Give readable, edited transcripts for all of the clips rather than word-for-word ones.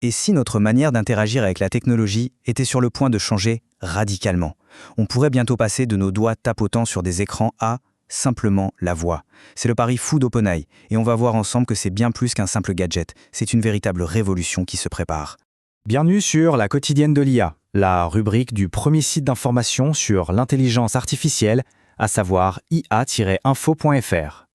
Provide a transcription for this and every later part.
Et si notre manière d'interagir avec la technologie était sur le point de changer radicalement? On pourrait bientôt passer de nos doigts tapotants sur des écrans à simplement la voix. C'est le pari fou d'OpenAI, et on va voir ensemble que c'est bien plus qu'un simple gadget. C'est une véritable révolution qui se prépare. Bienvenue sur La Quotidienne de l'IA, la rubrique du premier site d'information sur l'intelligence artificielle, à savoir ia-info.fr.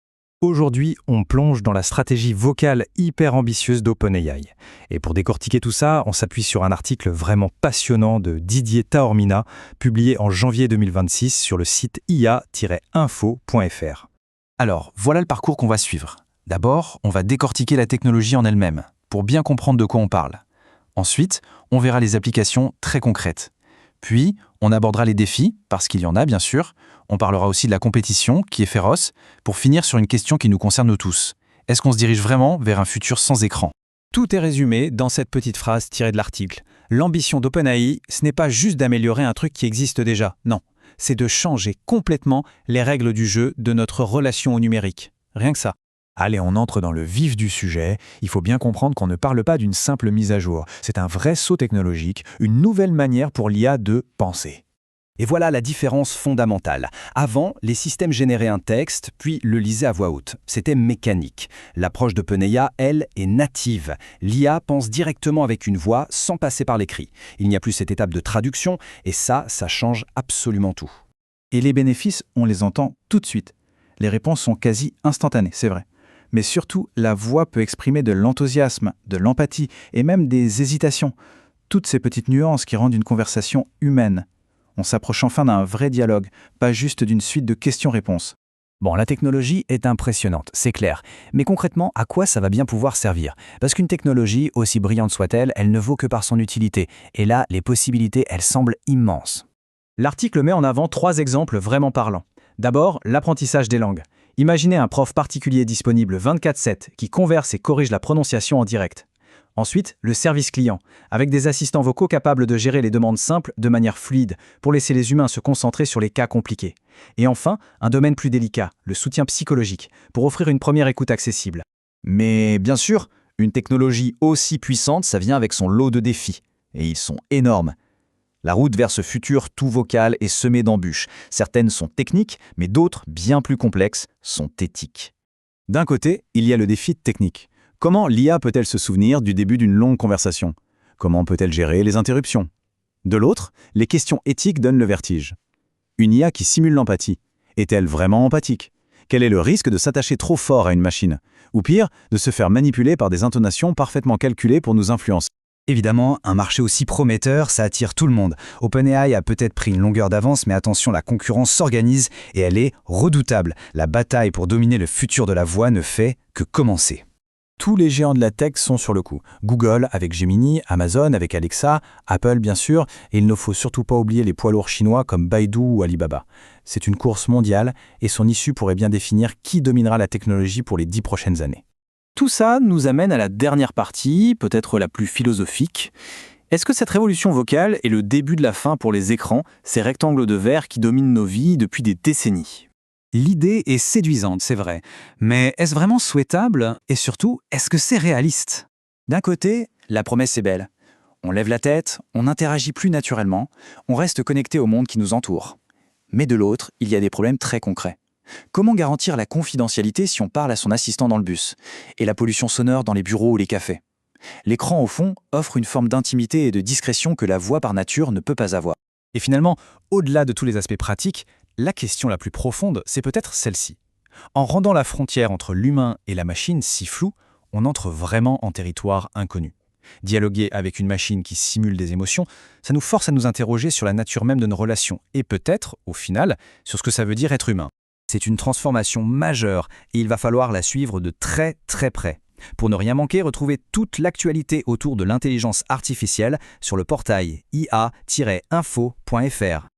Aujourd'hui, on plonge dans la stratégie vocale hyper ambitieuse d'OpenAI. Et pour décortiquer tout ça, on s'appuie sur un article vraiment passionnant de Didier Taormina, publié en janvier 2026 sur le site ia-info.fr. Alors, voilà le parcours qu'on va suivre. D'abord, on va décortiquer la technologie en elle-même, pour bien comprendre de quoi on parle. Ensuite, on verra les applications très concrètes. Puis, on abordera les défis, parce qu'il y en a bien sûr. On parlera aussi de la compétition, qui est féroce, pour finir sur une question qui nous concerne tous. Est-ce qu'on se dirige vraiment vers un futur sans écran? Tout est résumé dans cette petite phrase tirée de l'article. L'ambition d'OpenAI, ce n'est pas juste d'améliorer un truc qui existe déjà, non. C'est de changer complètement les règles du jeu de notre relation au numérique. Rien que ça. Allez, on entre dans le vif du sujet. Il faut bien comprendre qu'on ne parle pas d'une simple mise à jour. C'est un vrai saut technologique, une nouvelle manière pour l'IA de penser. Et voilà la différence fondamentale. Avant, les systèmes généraient un texte, puis le lisaient à voix haute. C'était mécanique. L'approche d'OpenAI, elle, est native. L'IA pense directement avec une voix, sans passer par l'écrit. Il n'y a plus cette étape de traduction, et ça change absolument tout. Et les bénéfices, on les entend tout de suite. Les réponses sont quasi instantanées, c'est vrai. Mais surtout, la voix peut exprimer de l'enthousiasme, de l'empathie, et même des hésitations. Toutes ces petites nuances qui rendent une conversation humaine. On s'approche enfin d'un vrai dialogue, pas juste d'une suite de questions-réponses. Bon, la technologie est impressionnante, c'est clair. Mais concrètement, à quoi ça va bien pouvoir servir? Parce qu'une technologie, aussi brillante soit-elle, elle ne vaut que par son utilité. Et là, les possibilités, elles semblent immenses. L'article met en avant 3 exemples vraiment parlants. D'abord, l'apprentissage des langues. Imaginez un prof particulier disponible 24/7 qui converse et corrige la prononciation en direct. Ensuite, le service client, avec des assistants vocaux capables de gérer les demandes simples de manière fluide pour laisser les humains se concentrer sur les cas compliqués. Et enfin, un domaine plus délicat, le soutien psychologique, pour offrir une première écoute accessible. Mais bien sûr, une technologie aussi puissante, ça vient avec son lot de défis. Et ils sont énormes. La route vers ce futur tout vocal est semée d'embûches. Certaines sont techniques, mais d'autres, bien plus complexes, sont éthiques. D'un côté, il y a le défi technique. Comment l'IA peut-elle se souvenir du début d'une longue conversation? Comment peut-elle gérer les interruptions? De l'autre, les questions éthiques donnent le vertige. Une IA qui simule l'empathie, est-elle vraiment empathique? Quel est le risque de s'attacher trop fort à une machine? Ou pire, de se faire manipuler par des intonations parfaitement calculées pour nous influencer? Évidemment, un marché aussi prometteur, ça attire tout le monde. OpenAI a peut-être pris une longueur d'avance, mais attention, la concurrence s'organise et elle est redoutable. La bataille pour dominer le futur de la voix ne fait que commencer. Tous les géants de la tech sont sur le coup. Google avec Gemini, Amazon avec Alexa, Apple bien sûr, et il ne faut surtout pas oublier les poids lourds chinois comme Baidu ou Alibaba. C'est une course mondiale et son issue pourrait bien définir qui dominera la technologie pour les 10 prochaines années. Tout ça nous amène à la dernière partie, peut-être la plus philosophique. Est-ce que cette révolution vocale est le début de la fin pour les écrans, ces rectangles de verre qui dominent nos vies depuis des décennies? L'idée est séduisante, c'est vrai. Mais est-ce vraiment souhaitable? Et surtout, est-ce que c'est réaliste? D'un côté, la promesse est belle. On lève la tête, on n'interagit plus naturellement, on reste connecté au monde qui nous entoure. Mais de l'autre, il y a des problèmes très concrets. Comment garantir la confidentialité si on parle à son assistant dans le bus? Et la pollution sonore dans les bureaux ou les cafés? L'écran, au fond, offre une forme d'intimité et de discrétion que la voix par nature ne peut pas avoir. Et finalement, au-delà de tous les aspects pratiques, la question la plus profonde, c'est peut-être celle-ci. En rendant la frontière entre l'humain et la machine si floue, on entre vraiment en territoire inconnu. Dialoguer avec une machine qui simule des émotions, ça nous force à nous interroger sur la nature même de nos relations et peut-être, au final, sur ce que ça veut dire être humain. C'est une transformation majeure et il va falloir la suivre de très très près. Pour ne rien manquer, retrouvez toute l'actualité autour de l'intelligence artificielle sur le portail ia-info.fr.